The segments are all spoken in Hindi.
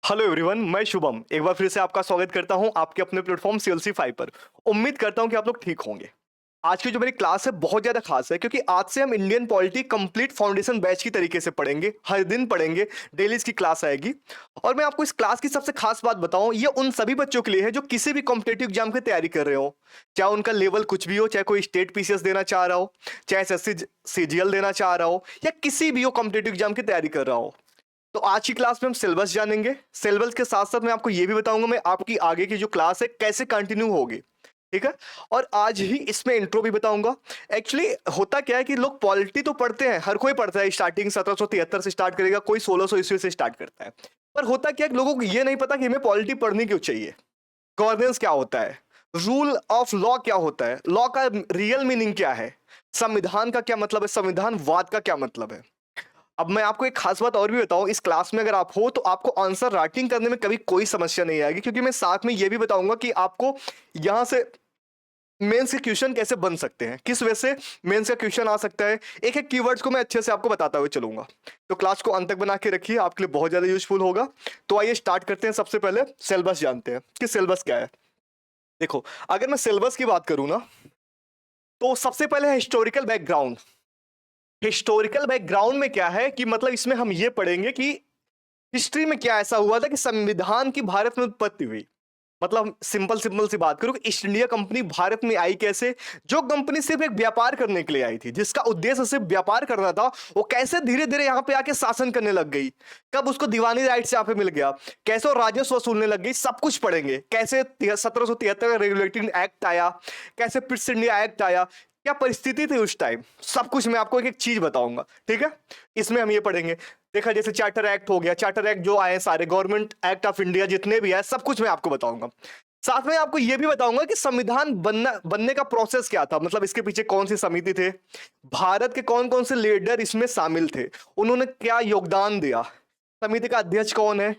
हेलो एवरीवन, मैं शुभम एक बार फिर से आपका स्वागत करता हूं आपके अपने प्लेटफॉर्म सीएलसी 5 पर। उम्मीद करता हूं कि आप लोग ठीक होंगे। आज की जो मेरी क्लास है बहुत ज्यादा खास है क्योंकि आज से हम Indian polity complete foundation batch की तरीके से पढ़ेंगे, हर दिन पढ़ेंगे, डेली इसकी क्लास आएगी। और मैं आपको इस क्लास की सबसे खास बात बताऊं, ये उन सभी बच्चों के लिए है जो किसी भी कॉम्पिटेटिव एग्जाम की तैयारी कर रहे हो, चाहे उनका लेवल कुछ भी हो, चाहे कोई स्टेट पीसीएस देना चाह रहा हो, चाहे एसएससी सीजीएल देना चाह रहा हो, या किसी भी हो कॉम्पिटेटिव एग्जाम की तैयारी कर रहा हो। तो आज की क्लास में हम सिलेबस जानेंगे। सिलेबस के साथ साथ मैं आपको ये भी बताऊंगा मैं आपकी आगे की जो क्लास है कैसे कंटिन्यू होगी, ठीक है। और आज ही इसमें इंट्रो भी बताऊंगा। एक्चुअली होता क्या है कि लोग पॉलिटी तो पढ़ते हैं, हर कोई पढ़ता है, स्टार्टिंग 1773 से स्टार्ट करेगा, कोई 1600 ईस्वी से स्टार्ट करता है। पर होता क्या है कि लोगों को ये नहीं पता कि हमें पॉलिटी पढ़नी क्यों चाहिए, गवर्नेंस क्या होता है, रूल ऑफ लॉ क्या होता है, लॉ का रियल मीनिंग क्या है, संविधान का क्या मतलब है, संविधानवाद का क्या मतलब है। अब मैं आपको एक खास बात और भी बताऊं, इस क्लास में अगर आप हो तो आपको आंसर राइटिंग करने में कभी कोई समस्या नहीं आएगी, क्योंकि मैं साथ में ये भी बताऊंगा कि आपको यहां से मेंस के क्वेश्चन कैसे बन सकते हैं, किस वजह से मेंस का क्वेश्चन आ सकता है। एक एक कीवर्ड्स को मैं अच्छे से आपको बताता हुए चलूंगा। तो क्लास को अंत तक बना के रखिए, आपके लिए बहुत ज्यादा यूजफुल होगा। तो आइए स्टार्ट करते हैं। सबसे पहले सिलेबस जानते हैं कि सिलेबस क्या है। देखो, अगर मैं सिलेबस की बात करूं ना, तो सबसे पहले है हिस्टोरिकल बैकग्राउंड। हिस्टोरिकल बैकग्राउंड में क्या है कि मतलब इसमें हम ये पढ़ेंगे कि हिस्ट्री में क्या ऐसा हुआ था कि संविधान की भारत में उत्पत्ति हुई। मतलब सिंपल सिंपल सी बात करूं कि ईस्ट इंडिया कंपनी भारत में आई कैसे, जो कंपनी सिर्फ एक व्यापार करने के लिए आई थी, जिसका उद्देश्य सिर्फ व्यापार करना था, वो कैसे धीरे धीरे यहां पे आके शासन करने लग गई। कब उसको दीवानी राइट्स यहां पे मिल गया, कैसे वो राजस्व वसूलने लग गई, सब कुछ पढ़ेंगे। कैसे 1773 का रेगुलेटिंग एक्ट आया, कैसे पिट्स इंडिया एक्ट आया, क्या परिस्थिति थी उस टाइम, सब कुछ मैं आपको एक एक चीज बताऊंगा, ठीक है। इसमें हम ये पढ़ेंगे। देखा, जैसे चार्टर एक्ट हो गया, चार्टर एक्ट जो आए सारे, गवर्नमेंट एक्ट ऑफ इंडिया जितने भी है, सब कुछ मैं आपको बताऊंगा। साथ में आपको यह भी बताऊंगा कि संविधान बनने का प्रोसेस क्या था, मतलब इसके पीछे कौन सी समिति थे, भारत के कौन कौन से लीडर इसमें शामिल थे, उन्होंने क्या योगदान दिया, समिति का अध्यक्ष कौन है।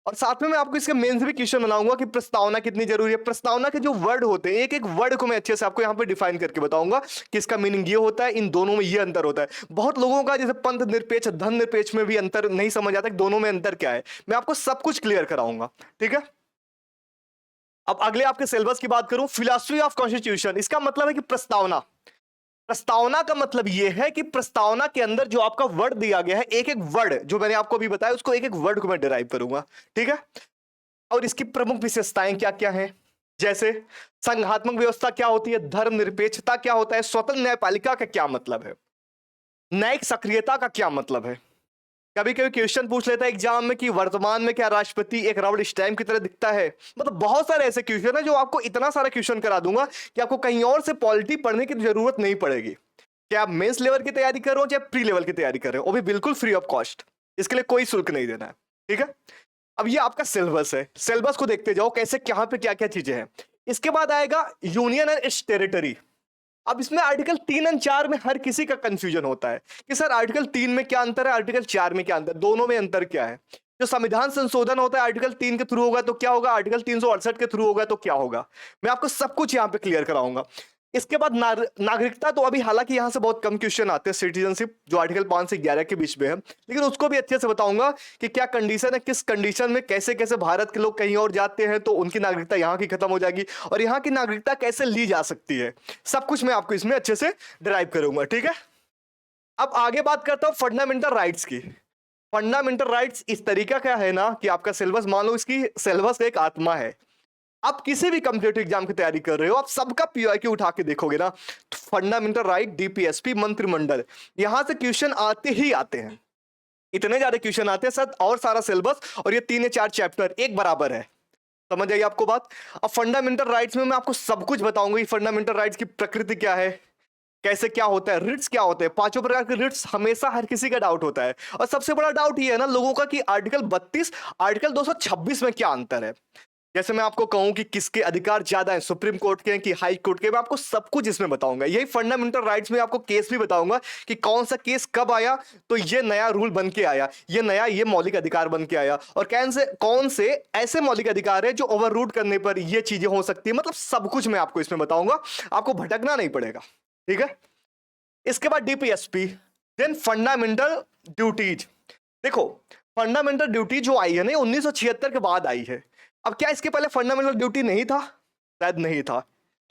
और साथ में मैं आपको इसके मेंस भी क्वेश्चन बनाऊंगा कि प्रस्तावना कितनी जरूरी है। प्रस्तावना के जो वर्ड होते हैं, एक एक वर्ड को मैं अच्छे से आपको यहाँ पे डिफाइन करके बताऊंगा कि इसका मीनिंग ये होता है, इन दोनों में ये अंतर होता है। बहुत लोगों का जैसे पंथ निरपेक्ष, धन निरपेक्ष में भी अंतर नहीं समझ आता कि दोनों में अंतर क्या है। मैं आपको सब कुछ क्लियर कराऊंगा, ठीक है। अब अगले आपके सिलेबस की बात करूं, फिलॉसफी ऑफ कॉन्स्टिट्यूशन, इसका मतलब है कि प्रस्तावना। प्रस्तावना का मतलब यह है कि प्रस्तावना के अंदर जो आपका वर्ड दिया गया है, एक एक वर्ड जो मैंने आपको अभी बताया, उसको एक एक वर्ड को मैं डिराइव करूंगा, ठीक है। और इसकी प्रमुख विशेषताएं क्या क्या हैं, जैसे संघात्मक व्यवस्था क्या होती है, धर्मनिरपेक्षता क्या होता है, स्वतंत्र न्यायपालिका का क्या मतलब है, न्यायिक सक्रियता का क्या मतलब है। कभी कभी क्वेश्चन पूछ लेता है एग्जाम में कि वर्तमान में क्या राष्ट्रपति एक रबड़ स्टैम्प की तरह दिखता है। मतलब बहुत सारे ऐसे क्वेश्चन है जो आपको इतना सारा क्वेश्चन करा दूंगा कि आपको कहीं और से पॉलिटी पढ़ने की जरूरत नहीं पड़ेगी। क्या आप मेंस लेवल की तैयारी कर रहे हो चाहे प्री लेवल की तैयारी कर रहे हो, वो भी बिल्कुल फ्री ऑफ कॉस्ट, इसके लिए कोई शुल्क नहीं देना है, ठीक है। अब ये आपका सिलेबस है, सिलेबस को देखते जाओ कैसे कहां पे क्या क्या चीजें हैं। इसके बाद आएगा यूनियन एंड इट्स टेरिटरी। अब इसमें आर्टिकल 3 और 4 में हर किसी का कंफ्यूजन होता है कि सर आर्टिकल 3 में क्या अंतर है, आर्टिकल 4 में क्या अंतर, दोनों में अंतर क्या है। जो संविधान संशोधन होता है आर्टिकल 3 के थ्रू होगा तो क्या होगा, आर्टिकल 368 के थ्रू होगा तो क्या होगा, मैं आपको सब कुछ यहां पे क्लियर कराऊंगा। इसके बाद नागरिकता, तो अभी हालांकि यहां से बहुत कम क्वेश्चन आते हैं, सिटीजनशिप जो आर्टिकल 5 से 11 के बीच में है, लेकिन उसको भी अच्छे से बताऊंगा कि क्या कंडीशन है, किस कंडीशन में कैसे कैसे भारत के लोग कहीं और जाते हैं तो उनकी नागरिकता यहाँ की खत्म हो जाएगी, और यहाँ की नागरिकता कैसे ली जा सकती है। सब कुछ मैं आपको इसमें अच्छे से डिराइव करूंगा, ठीक है। अब आगे बात करता हूं फंडामेंटल राइट्स की। फंडामेंटल राइट्स इस तरीका क्या है ना कि आपका सिलेबस, मान लो इसकी सिलेबस एक आत्मा है। आप किसी भी कॉम्पिटेटिव एग्जाम की तैयारी कर रहे हो, आप सबका पीवाईक्यू उठा के देखोगे ना, तो फंडामेंटल राइट, डीपीएसपी, मंत्रिमंडल, यहां से क्वेश्चन आते ही आते हैं। इतने ज्यादा क्वेश्चन आते हैं सर, और सारा सिलेबस और ये 3 या 4 चैप्टर एक बराबर है। समझ आई आपको बात। अब फंडामेंटल राइट्स में मैं आपको सब कुछ बताऊंगा, फंडामेंटल राइट्स की प्रकृति क्या है, कैसे क्या होता है, रिट्स क्या होते हैं, 5 प्रकार के रिट्स हमेशा हर किसी का डाउट होता है। और सबसे बड़ा डाउट ये है ना लोगों का कि आर्टिकल 32 आर्टिकल 226 में क्या अंतर है। जैसे मैं आपको कहूं कि किसके अधिकार ज्यादा है, सुप्रीम कोर्ट के कि हाई कोर्ट के, मैं आपको सब कुछ इसमें बताऊंगा। यही फंडामेंटल राइट्स में आपको केस भी बताऊंगा कि कौन सा केस कब आया तो ये नया रूल बन के आया, ये मौलिक अधिकार बन के आया, और कौन से ऐसे मौलिक अधिकार है जो ओवररूट करने पर ये चीजें हो सकती है। मतलब सब कुछ मैं आपको इसमें बताऊंगा, आपको भटकना नहीं पड़ेगा, ठीक है। इसके बाद डीपीएसपी, देन फंडामेंटल ड्यूटीज। देखो, फंडामेंटल ड्यूटी जो आई है ना 1976 के बाद आई है। अब क्या इसके पहले फंडामेंटल ड्यूटी नहीं था? शायद नहीं था,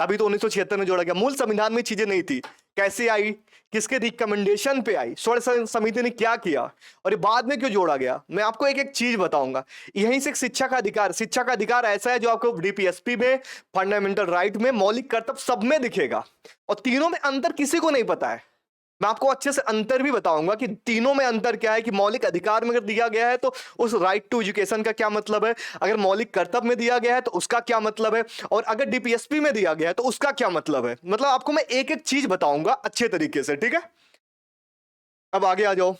तभी तो 1976 में जोड़ा गया। मूल संविधान में चीजें नहीं थी। कैसे आई, किसके रिकमेंडेशन पे आई, स्वर्ण समिति ने क्या किया, और ये बाद में क्यों जोड़ा गया, मैं आपको एक एक चीज बताऊंगा। यहीं से शिक्षा का अधिकार, शिक्षा का अधिकार ऐसा है जो आपको डीपीएसपी में, फंडामेंटल राइट में, मौलिक कर्तव्य सब में दिखेगा, और तीनों में अंतर किसी को नहीं पता है। मैं आपको अच्छे से अंतर भी बताऊंगा कि तीनों में अंतर क्या है, कि मौलिक अधिकार में अगर दिया गया है तो उस राइट टू एजुकेशन का क्या मतलब है, अगर मौलिक कर्तव्य में दिया गया है तो उसका क्या मतलब है, और अगर डीपीएसपी में दिया गया है तो उसका क्या मतलब है। मतलब आपको मैं एक एक चीज बताऊंगा अच्छे तरीके से, ठीक है। अब आगे आ जाओ।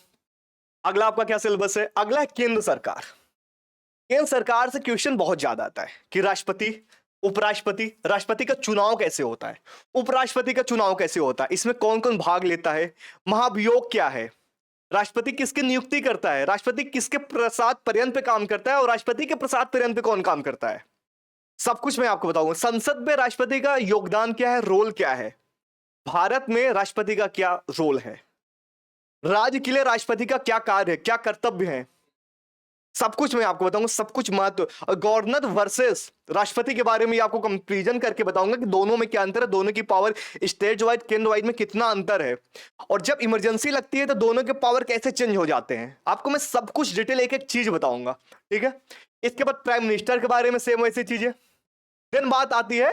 अगला आपका क्या सिलेबस है? अगला है केंद्र सरकार। केंद्र सरकार से क्वेश्चन बहुत ज्यादा आता है कि राष्ट्रपति, उपराष्ट्रपति, राष्ट्रपति का चुनाव कैसे होता है, उपराष्ट्रपति का चुनाव कैसे होता है, इसमें कौन कौन भाग लेता है, महाभियोग क्या है, राष्ट्रपति किसकी नियुक्ति करता है, राष्ट्रपति किसके प्रसाद पर्यंत पे काम करता है, और राष्ट्रपति के प्रसाद पर्यंत पे कौन काम करता है, सब कुछ मैं आपको बताऊंगा। संसद में राष्ट्रपति का योगदान क्या है, रोल क्या है, भारत में राष्ट्रपति का क्या रोल है, राज्य के लिए राष्ट्रपति का क्या कार्य है, क्या कर्तव्य है, सब कुछ मैं आपको बताऊंगा, सब कुछ महत्व। और गवर्नर वर्सेस राष्ट्रपति के बारे में आपको कंपैरिजन करके बताऊंगा कि दोनों में क्या अंतर है, दोनों की पावर स्टेट वाइज, केंद्र वाइज में कितना अंतर है, और जब इमरजेंसी लगती है तो दोनों के पावर कैसे चेंज हो जाते हैं, आपको मैं सब कुछ डिटेल एक एक चीज बताऊंगा, ठीक है। इसके बाद प्राइम मिनिस्टर के बारे में सेम वैसी चीजें। देन बात आती है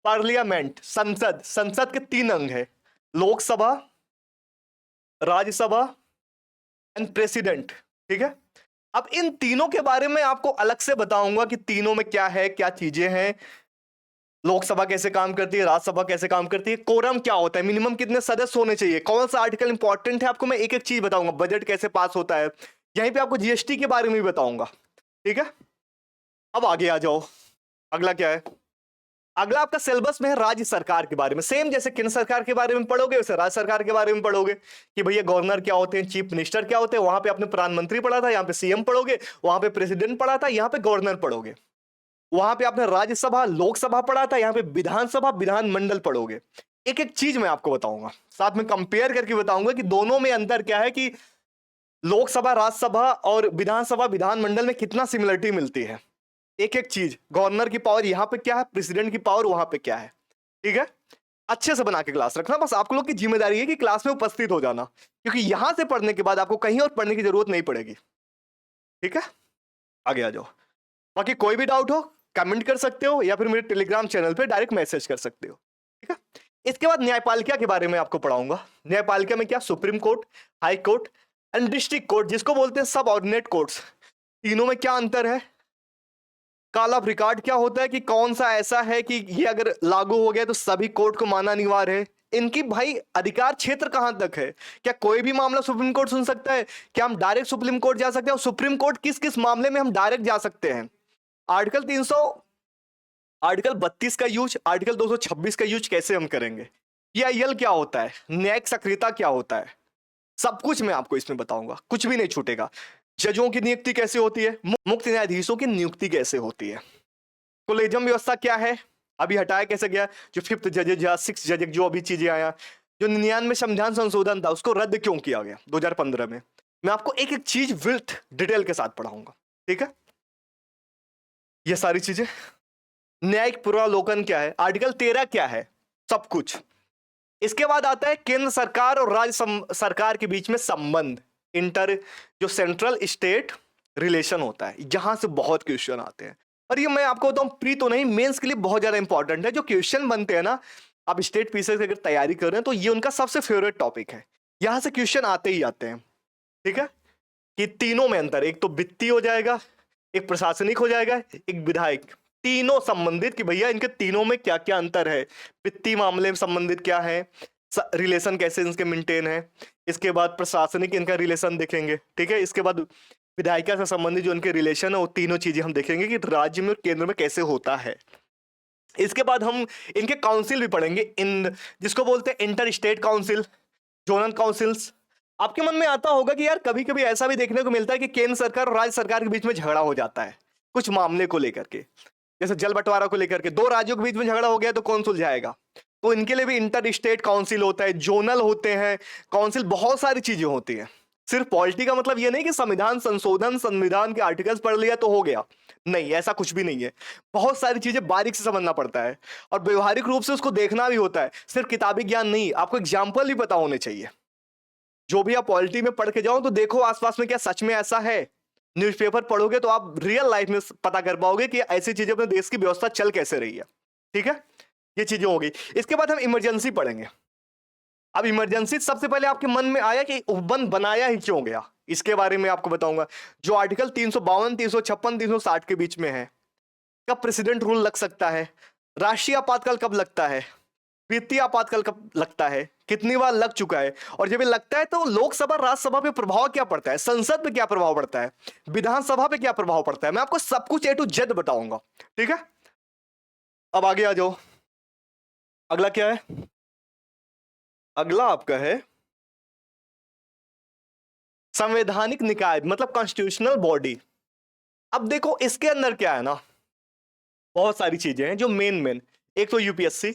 पार्लियामेंट, संसद। संसद के 3 अंग है, लोकसभा, राज्यसभा एंड प्रेसिडेंट, ठीक है। अब इन तीनों के बारे में आपको अलग से बताऊंगा कि तीनों में क्या है, क्या चीजें हैं, लोकसभा कैसे काम करती है, राज्यसभा कैसे काम करती है, कोरम क्या होता है, मिनिमम कितने सदस्य होने चाहिए, कौन सा आर्टिकल इंपॉर्टेंट है, आपको मैं एक एक चीज बताऊंगा, बजट कैसे पास होता है, यहीं पे आपको जीएसटी के बारे में भी बताऊंगा, ठीक है। अब आगे आ जाओ। अगला क्या है? अगला आपका सिलेबस में है राज्य सरकार के बारे में। सेम जैसे केंद्र सरकार के बारे में पढ़ोगे वैसे राज्य सरकार के बारे में पढ़ोगे, कि भैया गवर्नर क्या होते हैं, चीफ मिनिस्टर क्या होते हैं। वहां पे आपने प्रधानमंत्री पढ़ा था, यहाँ पे सीएम पढ़ोगे, वहां पे प्रेसिडेंट पढ़ा था, यहाँ पे गवर्नर पढ़ोगे। वहां पे आपने राज्यसभा, लोकसभा पढ़ा था, यहाँ पे विधानसभा, विधानमंडल पढ़ोगे। एक एक चीज मैं आपको बताऊंगा, साथ में कंपेयर करके बताऊंगा कि दोनों में अंतर क्या है, कि लोकसभा, राज्यसभा और विधानसभा, विधानमंडल में कितना सिमिलरिटी मिलती है। एक एक चीज, गवर्नर की पावर यहाँ पे क्या है, प्रेसिडेंट की पावर वहां पे क्या है, ठीक है। अच्छे से बना के क्लास रखना, बस आप लोग की जिम्मेदारी है कि क्लास में उपस्थित हो जाना, क्योंकि यहां से पढ़ने के बाद आपको कहीं और पढ़ने की जरूरत नहीं पड़ेगी, ठीक है। आगे आ जाओ। बाकी कोई भी डाउट हो कमेंट कर सकते हो, या फिर मेरे टेलीग्राम चैनल पे डायरेक्ट मैसेज कर सकते हो, ठीक है। इसके बाद न्यायपालिका के बारे में आपको पढ़ाऊंगा। न्यायपालिका में क्या, supreme court, high court and district court, जिसको बोलते हैं सब ऑर्डिनेट कोर्ट्स, तीनों में क्या अंतर है, कॉल ऑफ रिकॉर्ड क्या होता है, कि कौन सा ऐसा है कि ये अगर लागू हो गया तो सभी कोर्ट को मानना अनिवार्य है, इनकी भाई अधिकार क्षेत्र कहां तक है, क्या कोई भी मामला सुप्रीम कोर्ट सुन सकता है, क्या हम डायरेक्ट सुप्रीम कोर्ट जा सकते हैं, और सुप्रीम कोर्ट किस किस मामले में हम डायरेक्ट जा सकते हैं, आर्टिकल 300, आर्टिकल 32 का यूज, आर्टिकल 226 का यूज कैसे हम करेंगे, पीआईएल क्या होता है, न्यायिक सक्रियता क्या होता है, सब कुछ मैं आपको इसमें बताऊंगा, कुछ भी नहीं छूटेगा। जजों की नियुक्ति कैसे होती है, मुख्य न्यायाधीशों की नियुक्ति कैसे होती है, कोलेजियम व्यवस्था क्या है, अभी हटाया कैसे गया, जो 5th जजेज या 6th जजेज, जो अभी चीजें आया, जो 99 संविधान संशोधन था उसको रद्द क्यों किया गया 2015 में, मैं आपको एक एक चीज विथ डिटेल के साथ पढ़ाऊंगा, ठीक है। ये सारी चीजें। न्यायिक पुनरावलोकन क्या है, आर्टिकल 13 क्या है, सब कुछ। इसके बाद आता है केंद्र सरकार और राज्य सरकार के बीच में संबंध, इंटर, जो सेंट्रल स्टेट रिलेशन होता है, जहां से बहुत क्वेश्चन आते हैं, और ये मैं आपको बताऊं प्री तो नहीं, मेंस के लिए बहुत ज्यादा इंपॉर्टेंट है। जो क्वेश्चन बनते हैं ना, आप स्टेट पीसीएस की अगर तैयारी कर रहे हैं तो ये उनका सबसे फेवरेट टॉपिक है, यहां से क्वेश्चन आते ही आते हैं, ठीक है। कि तीनों में अंतर, एक तो वित्तीय हो जाएगा, एक प्रशासनिक हो जाएगा, एक विधायक, तीनों संबंधित, कि भैया इनके तीनों में क्या क्या अंतर है, वित्तीय मामले में संबंधित क्या है, रिलेशन कैसे इनके मेंटेन है, इसके बाद प्रशासनिक इनका रिलेशन देखेंगे, ठीक है। इसके बाद विधायिका से संबंधित जो इनके रिलेशन है, वो तीनों चीजें हम देखेंगे कि राज्य में और केंद्र में कैसे होता है। इसके बाद हम इनके काउंसिल भी पढ़ेंगे, इन जिसको बोलते हैं inter state council, zonal councils. आपके मन में आता होगा कि यार कभी कभी ऐसा भी देखने को मिलता है कि केंद्र सरकार और राज्य सरकार के बीच में झगड़ा हो जाता है कुछ मामले को लेकर के, जैसे जल बंटवारा को लेकर के, 2 राज्यों के बीच में झगड़ा हो गया तो कौन सुलझाएगा, तो इनके लिए भी इंटर स्टेट काउंसिल होता है, जोनल होते हैं काउंसिल, बहुत सारी चीजें होती हैं, सिर्फ पॉलिटी का मतलब ये नहीं कि संविधान संशोधन, संविधान के आर्टिकल्स पढ़ लिया तो हो गया, नहीं, ऐसा कुछ भी नहीं है। बहुत सारी चीजें बारीक से समझना पड़ता है और व्यवहारिक रूप से उसको देखना भी होता है। सिर्फ किताबी ज्ञान नहीं, आपको एग्जाम्पल भी पता होने चाहिए। जो भी आप पॉलिटी में पढ़ के जाओ तो देखो आसपास में क्या सच में ऐसा है। न्यूज़पेपर पढ़ोगे तो आप रियल लाइफ में पता कर पाओगे कि ऐसी चीजें अपने देश की व्यवस्था चल कैसे रही है। ठीक है, ये चीजें हो गई। इसके बाद हम इमरजेंसी पढ़ेंगे। अब इमरजेंसी सबसे पहले आपके मन में आया कि उपबंध बनाया ही क्यों गया, इसके बारे में आपको बताऊंगा। जो आर्टिकल 352, 356, 360 के बीच में है, कब प्रेसिडेंट रूल लग सकता है, राष्ट्रीय आपातकाल कब लगता है, वित्तीय आपातकाल कब लगता है, कितनी बार लग चुका है, और जब ये लगता है तो लोकसभा राज्यसभा पे प्रभाव क्या पड़ता है, संसद पे क्या प्रभाव पड़ता है, विधानसभा पे क्या प्रभाव पड़ता है। मैं आपको सब कुछ A to Z बताऊंगा। ठीक है, अब आगे आ जाओ। अगला क्या है, अगला आपका है संवैधानिक निकाय, मतलब कॉन्स्टिट्यूशनल बॉडी। अब देखो इसके अंदर क्या है ना, बहुत सारी चीजें हैं जो मेन एक तो यूपीएससी,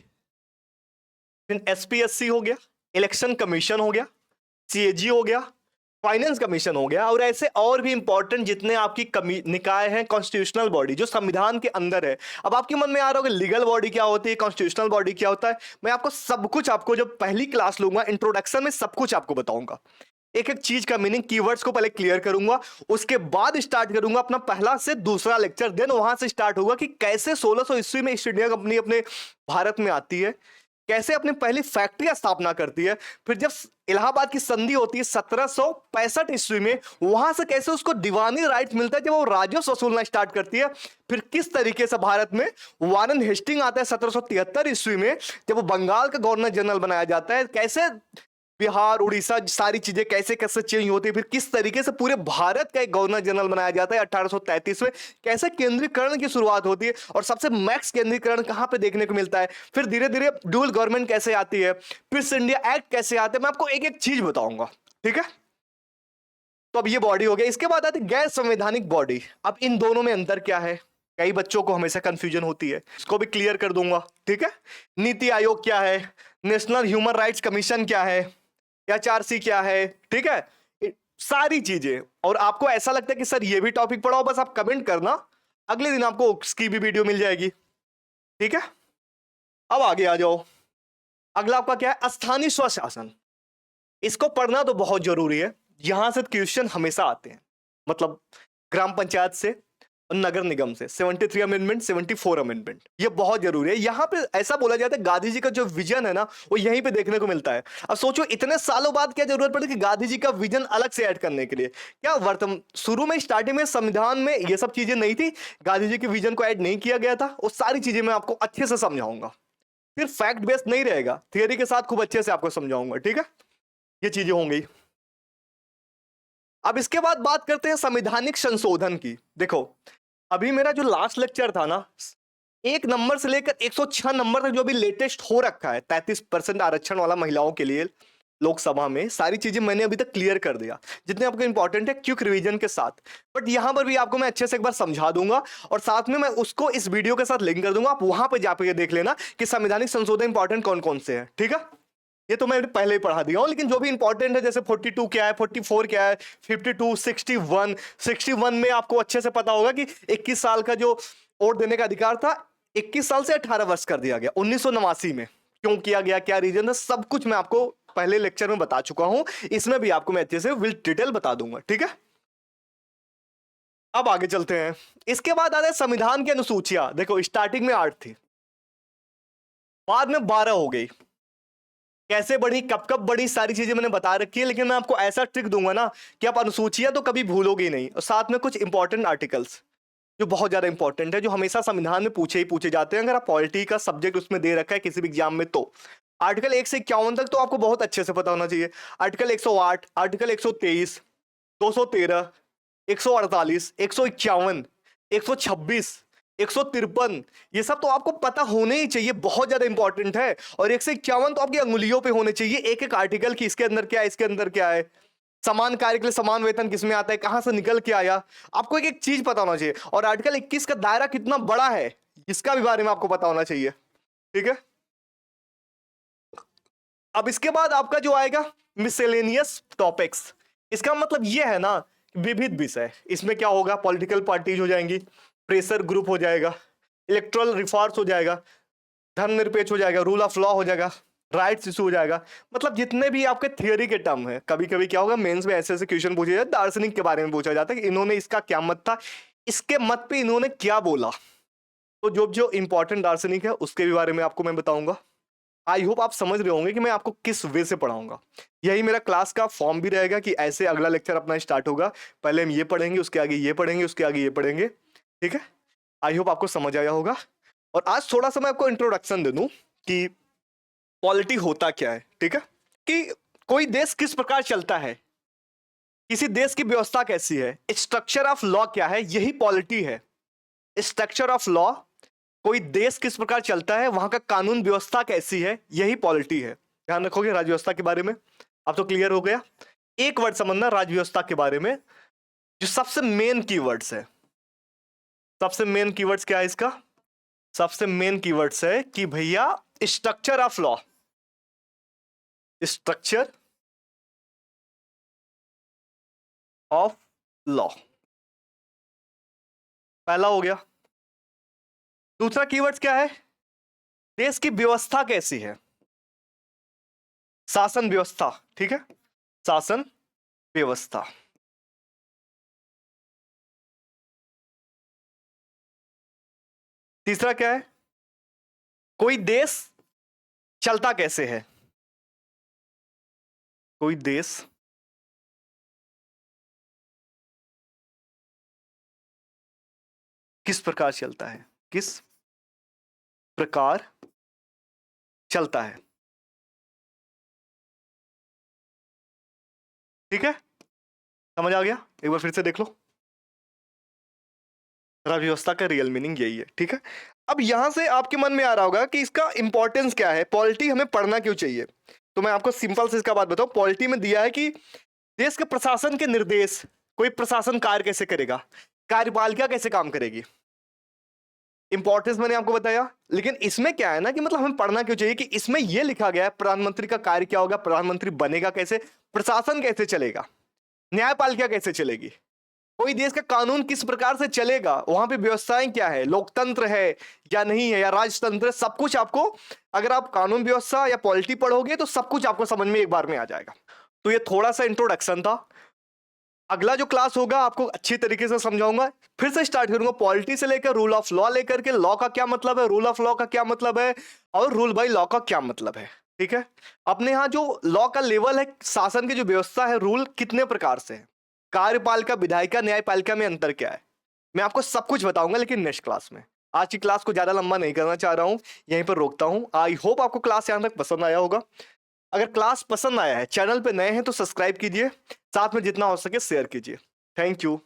फिर एसपीएससी हो गया, इलेक्शन कमीशन हो गया, सीएजी हो गया, फाइनेंस कमीशन हो गया, और ऐसे और भी इंपॉर्टेंट जितने आपकी निकाय हैं, कॉन्स्टिट्यूशनल बॉडी जो संविधान के अंदर है। अब आपके मन में आ रहा होगा लीगल बॉडी क्या होती है, कॉन्स्टिट्यूशनल बॉडी क्या होता है। मैं आपको सब कुछ, आपको जब पहली क्लास लूंगा इंट्रोडक्शन में सब कुछ आपको बताऊंगा। एक एक चीज का मीनिंग, कीवर्ड्स को पहले क्लियर करूंगा, उसके बाद स्टार्ट करूंगा अपना पहला से दूसरा लेक्चर। देन वहां से स्टार्ट होगा कि कैसे 1600 ईस्वी में ईस्ट इंडिया कंपनी अपने भारत में आती है, कैसे अपनी पहली फैक्ट्री स्थापना करती है, फिर जब इलाहाबाद की संधि होती है 1765 ईस्वी में, वहां से कैसे उसको दीवानी राइट्स मिलता है जब वो राजस्व वसूलना स्टार्ट करती है, फिर किस तरीके से भारत में वारन हेस्टिंग आता है 1773 ईस्वी में जब वो बंगाल का गवर्नर जनरल बनाया जाता है, कैसे बिहार उड़ीसा सारी चीजें कैसे कैसे चेंज होती है, फिर किस तरीके से पूरे भारत का एक गवर्नर जनरल बनाया जाता है 1833 में, कैसे केंद्रीकरण की शुरुआत होती है और सबसे मैक्स केंद्रीकरण कहां पे देखने को मिलता है, फिर धीरे धीरे ड्यूअल गवर्नमेंट कैसे आती है, फिर इंडिया एक्ट कैसे आते हैं, मैं आपको एक एक चीज बताऊंगा। ठीक है, तो अब ये बॉडी हो गया। इसके बाद आती गैर संवैधानिक बॉडी। अब इन दोनों में अंतर क्या है, कई बच्चों को हमेशा कंफ्यूजन होती है, इसको भी क्लियर कर दूंगा। ठीक है, नीति आयोग क्या है, नेशनल ह्यूमन राइट्स कमीशन क्या है, HRC क्या है, ठीक है, सारी चीजें। और आपको ऐसा लगता है कि सर ये भी टॉपिक पढ़ाओ, बस आप कमेंट करना, अगले दिन आपको उसकी भी वीडियो मिल जाएगी। ठीक है, अब आगे आ जाओ। अगला आपका क्या है, स्थानीय स्वशासन। इसको पढ़ना तो बहुत जरूरी है, यहां से क्वेश्चन हमेशा आते हैं, मतलब ग्राम पंचायत से और नगर निगम से 73 अमेंडमेंट, 74 अमेंडमेंट, ये बहुत जरूरी है। यहां पे ऐसा बोला जाता है गांधी जी का जो विजन है ना वो यहीं पे देखने को मिलता है। अब सोचो इतने सालों बाद क्या जरूरत पड़ी कि गांधी जी का विजन अलग से ऐड करने के लिए, क्या वर्तमान शुरू में स्टार्टिंग में संविधान में ये सब चीजें नहीं थी, गांधी जी के विजन को ऐड नहीं किया गया था, वो सारी चीजें मैं आपको अच्छे से समझाऊंगा, फिर फैक्ट बेस्ड नहीं रहेगा, थियरी के साथ खूब अच्छे से आपको समझाऊंगा। ठीक है, ये चीजें होंगी। अब इसके बाद बात करते हैं संवैधानिक संशोधन की। देखो अभी मेरा जो लास्ट लेक्चर था ना, 1 नंबर से लेकर 106 नंबर तक जो भी लेटेस्ट हो रखा है 33% आरक्षण वाला महिलाओं के लिए लोकसभा में, सारी चीजें मैंने अभी तक क्लियर कर दिया जितने आपको इंपॉर्टेंट है, क्विक रिवीजन के साथ। बट यहां पर भी आपको मैं अच्छे से एक बार समझा दूंगा और साथ में मैं उसको इस वीडियो के साथ लिंक कर दूंगा, आप वहां पर जाकर देख लेना कि संवैधानिक संशोधन इंपॉर्टेंट कौन कौन से हैं। ठीक है, ये तो मैं पहले ही पढ़ा दिया हूं, लेकिन जो भी इंपॉर्टेंट है जैसे 42 क्या है, 44 क्या है, 52, 61 में आपको अच्छे से पता होगा कि 21 साल का जो वोट देने का अधिकार था 21 साल से 18 वर्ष कर दिया गया 1989 में। क्यों किया गया, क्या रीजन है, सब कुछ मैं आपको पहले लेक्चर में बता चुका हूं, इसमें भी आपको मैं अच्छे से विल डिटेल बता दूंगा। ठीक है, अब आगे चलते हैं। इसके बाद आता है संविधान की अनुसूचियां। देखो स्टार्टिंग में 8 थी, बाद में 12 हो गई, कैसे बढ़ी, कब कब बढ़ी, सारी चीजें मैंने बता रखी है, लेकिन मैं आपको ऐसा ट्रिक दूंगा ना कि आप अनुसूचियां तो कभी भूलोगे नहीं, और साथ में कुछ इंपॉर्टेंट आर्टिकल्स जो बहुत ज्यादा इंपॉर्टेंट है, जो हमेशा संविधान में पूछे ही पूछे जाते हैं, अगर आप पॉलिटी का सब्जेक्ट उसमें दे रखा है किसी भी एग्जाम में तो। आर्टिकल 1 से 51 तक तो आपको बहुत अच्छे से पता होना चाहिए। आर्टिकल 108, आर्टिकल 123, 213, 148, 151, 126, 153, ये सब तो आपको पता होने ही चाहिए, बहुत ज्यादा इंपॉर्टेंट है। और 1 से 51 तो आपकी अंगुलियों पे होने चाहिए, एक एक आर्टिकल की, इसके अंदर क्या है, इसके अंदर क्या है, समान कार्य के लिए समान वेतन किसमें आता है, कहां से निकल के आया, आपको एक एक चीज पता होना चाहिए। और आर्टिकल 21 का दायरा कितना बड़ा है इसका भी बारे में आपको पता होना चाहिए। ठीक है, अब इसके बाद आपका जो आएगा मिसलेनियस टॉपिक्स, इसका मतलब ये है ना, विविध विषय, इसमें क्या होगा, पॉलिटिकल पार्टीज हो जाएंगी, प्रेशर ग्रुप हो जाएगा, इलेक्टोरल रिफॉर्म्स हो जाएगा, धर्मनिरपेक्ष हो जाएगा, रूल ऑफ लॉ हो जाएगा, राइट्स इशू हो जाएगा। मतलब जितने भी आपके थियोरी के टर्म है, कभी कभी क्या होगा मेंस में ऐसे ऐसे क्वेश्चन पूछे जाते, दार्शनिक के बारे में पूछा जाता है कि इन्होंने इसका क्या मत था, इसके मत पे इन्होंने क्या बोला। तो जो जो इंपॉर्टेंट दार्शनिक है उसके भी बारे में आपको मैं बताऊंगा। आई होप आप समझ रहे होंगे कि मैं आपको किस वे से पढ़ाऊंगा। यही मेरा क्लास का फॉर्म भी रहेगा कि ऐसे अगला लेक्चर अपना स्टार्ट होगा, पहले हम ये पढ़ेंगे, उसके आगे ये पढ़ेंगे, उसके आगे ये पढ़ेंगे। ठीक है, आई होप आपको समझ आया होगा। और आज थोड़ा सा मैं आपको इंट्रोडक्शन दे दूं कि पॉलिटी होता क्या है। ठीक है, कि कोई देश किस प्रकार चलता है, किसी देश की व्यवस्था कैसी है, स्ट्रक्चर ऑफ लॉ क्या है, यही पॉलिटी है। स्ट्रक्चर ऑफ लॉ, कोई देश किस प्रकार चलता है, वहां का कानून व्यवस्था कैसी है, यही पॉलिटी है। ध्यान रखोगे राज्य व्यवस्था के बारे में। अब तो क्लियर हो गया। एक वर्ड समझना राज्य व्यवस्था के बारे में, जो सबसे मेन कीवर्ड्स है। सबसे मेन कीवर्ड्स क्या है इसका, सबसे मेन कीवर्ड्स है कि भैया structure of law, structure of law पहला हो गया। दूसरा कीवर्ड्स क्या है, देश की व्यवस्था कैसी है, शासन व्यवस्था। ठीक है, शासन व्यवस्था। तीसरा क्या है, कोई देश चलता कैसे है, कोई देश किस प्रकार चलता है, किस प्रकार चलता है। ठीक है, समझ आ गया। एक बार फिर से देख लो, राज्य व्यवस्था का रियल मीनिंग यही है। ठीक है, अब यहां से आपके मन में आ रहा होगा कि इसका इंपॉर्टेंस क्या है, पॉलिटी हमें पढ़ना क्यों चाहिए। तो मैं आपको सिंपल से इसका बात बताऊं, पॉलिटी में दिया है कि देश के प्रशासन के निर्देश, कोई प्रशासन कार्य कैसे करेगा, कार्यपालिका कैसे काम करेगी। इंपॉर्टेंस मैंने आपको बताया, लेकिन इसमें क्या है ना कि मतलब हमें पढ़ना क्यों चाहिए, कि इसमें यह लिखा गया है प्रधानमंत्री का कार्य क्या होगा, प्रधानमंत्री बनेगा कैसे, प्रशासन कैसे चलेगा, न्यायपालिका कैसे चलेगी, कोई देश का कानून किस प्रकार से चलेगा, वहां पे व्यवस्थाएं क्या है, लोकतंत्र है या नहीं है, या राजतंत्र है, सब कुछ आपको, अगर आप कानून व्यवस्था या पॉलिटी पढ़ोगे तो सब कुछ आपको समझ में एक बार में आ जाएगा। तो ये थोड़ा सा इंट्रोडक्शन था। अगला जो क्लास होगा आपको अच्छी तरीके से समझाऊंगा, फिर से स्टार्ट करूंगा पॉलिटी से लेकर रूल ऑफ लॉ लेकर के, लॉ का क्या मतलब है, रूल ऑफ लॉ का क्या मतलब है, और रूल बाय लॉ का क्या मतलब है। ठीक है, अपने यहाँ जो लॉ का लेवल है, शासन की जो व्यवस्था है, रूल कितने प्रकार से है, कार्यपालिका, विधायिका, न्यायपालिका में अंतर क्या है, मैं आपको सब कुछ बताऊंगा, लेकिन नेक्स्ट क्लास में। आज की क्लास को ज्यादा लंबा नहीं करना चाह रहा हूं, यहीं पर रोकता हूं। आई होप आपको क्लास यहां तक पसंद आया होगा। अगर क्लास पसंद आया है, चैनल पे नए हैं तो सब्सक्राइब कीजिए, साथ में जितना हो सके शेयर कीजिए। Thank you.